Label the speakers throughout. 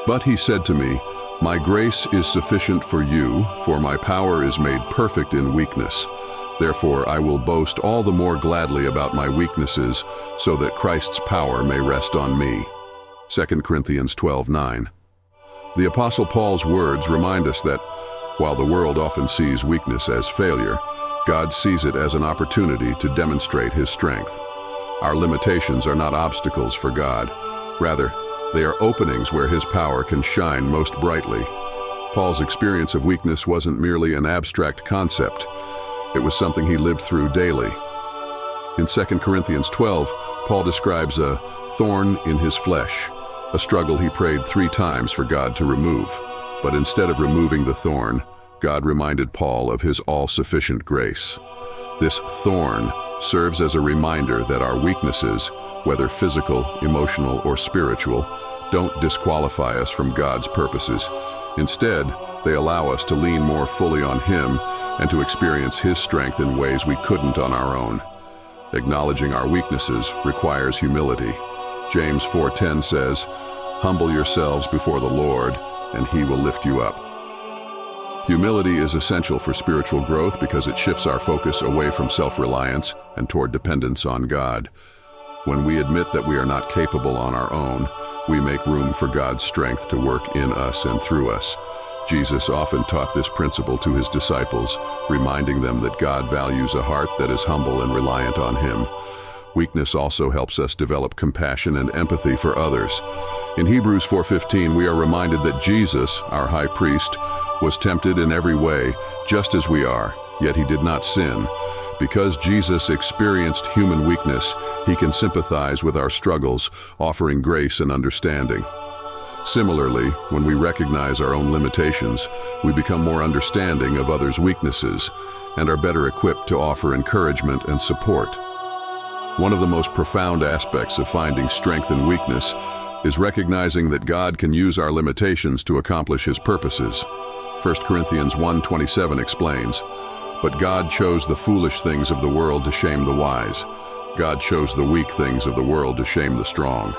Speaker 1: But he said to me, "My grace is sufficient for you, for my power is made perfect in weakness. Therefore I will boast all the more gladly about my weaknesses, so that Christ's power may rest on me." 2 Corinthians 12:9. The Apostle Paul's words remind us that, while the world often sees weakness as failure, God sees it as an opportunity to demonstrate His strength. Our limitations are not obstacles for God. Rather, they are openings where His power can shine most brightly. Paul's experience of weakness wasn't merely an abstract concept. It was something he lived through daily. In 2 Corinthians 12, Paul describes a thorn in his flesh, a struggle he prayed 3 times for God to remove. But instead of removing the thorn, God reminded Paul of His all-sufficient grace. This thorn serves as a reminder that our weaknesses, whether physical, emotional, or spiritual, don't disqualify us from God's purposes. Instead, they allow us to lean more fully on Him and to experience His strength in ways we couldn't on our own. Acknowledging our weaknesses requires humility. James 4:10 says, "Humble yourselves before the Lord, and He will lift you up." Humility is essential for spiritual growth because it shifts our focus away from self-reliance and toward dependence on God. When we admit that we are not capable on our own, we make room for God's strength to work in us and through us. Jesus often taught this principle to His disciples, reminding them that God values a heart that is humble and reliant on Him. Weakness also helps us develop compassion and empathy for others. In Hebrews 4:15, we are reminded that Jesus, our high priest, was tempted in every way, just as we are, yet He did not sin. Because Jesus experienced human weakness, He can sympathize with our struggles, offering grace and understanding. Similarly, when we recognize our own limitations, we become more understanding of others' weaknesses and are better equipped to offer encouragement and support. One of the most profound aspects of finding strength in weakness is recognizing that God can use our limitations to accomplish His purposes. 1 Corinthians 1:27 explains, "But God chose the foolish things of the world to shame the wise. God chose the weak things of the world to shame the strong."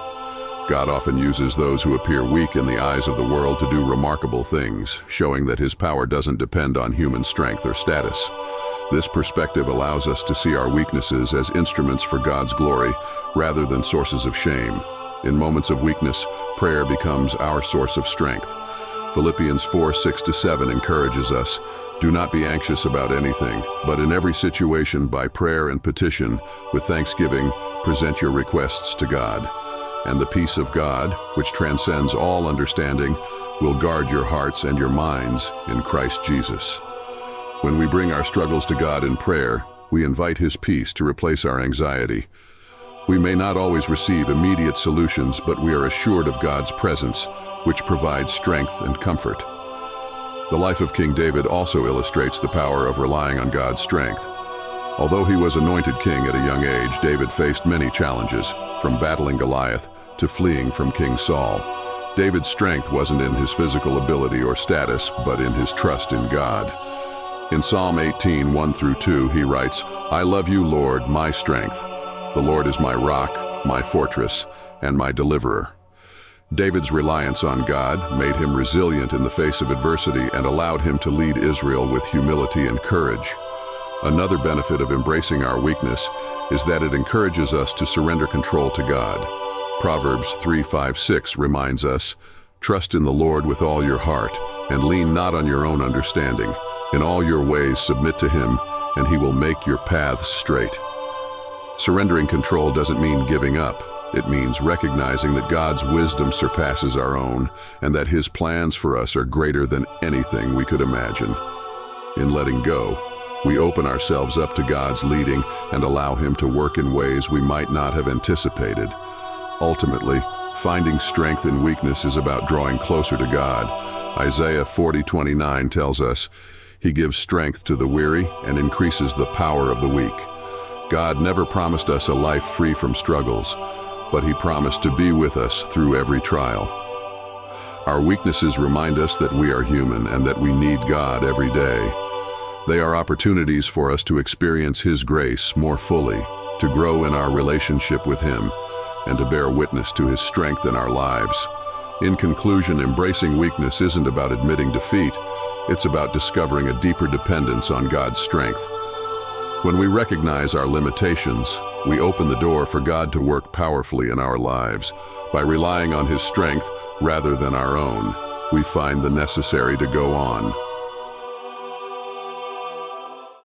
Speaker 1: God often uses those who appear weak in the eyes of the world to do remarkable things, showing that His power doesn't depend on human strength or status. This perspective allows us to see our weaknesses as instruments for God's glory rather than sources of shame. In moments of weakness, prayer becomes our source of strength. Philippians 4:6-7 encourages us, "Do not be anxious about anything, but in every situation by prayer and petition, with thanksgiving, present your requests to God. And the peace of God, which transcends all understanding, will guard your hearts and your minds in Christ Jesus." When we bring our struggles to God in prayer, we invite His peace to replace our anxiety. We may not always receive immediate solutions, but we are assured of God's presence, which provides strength and comfort. The life of King David also illustrates the power of relying on God's strength. Although he was anointed king at a young age, David faced many challenges, from battling Goliath to fleeing from King Saul. David's strength wasn't in his physical ability or status, but in his trust in God. In Psalm 18:1-2, he writes, "I love you, Lord, my strength. The Lord is my rock, my fortress, and my deliverer." David's reliance on God made him resilient in the face of adversity and allowed him to lead Israel with humility and courage. Another benefit of embracing our weakness is that it encourages us to surrender control to God. Proverbs 3:5-6 reminds us, "Trust in the Lord with all your heart, and lean not on your own understanding. In all your ways submit to Him, and He will make your paths straight." Surrendering control doesn't mean giving up. It means recognizing that God's wisdom surpasses our own, and that His plans for us are greater than anything we could imagine. In letting go, we open ourselves up to God's leading and allow Him to work in ways we might not have anticipated. Ultimately, finding strength in weakness is about drawing closer to God. Isaiah 40:29 tells us, "He gives strength to the weary and increases the power of the weak." God never promised us a life free from struggles, but He promised to be with us through every trial. Our weaknesses remind us that we are human and that we need God every day. They are opportunities for us to experience His grace more fully, to grow in our relationship with Him, and to bear witness to His strength in our lives. In conclusion, embracing weakness isn't about admitting defeat. It's about discovering a deeper dependence on God's strength. When we recognize our limitations, we open the door for God to work powerfully in our lives. By relying on His strength rather than our own, we find the necessary to go on.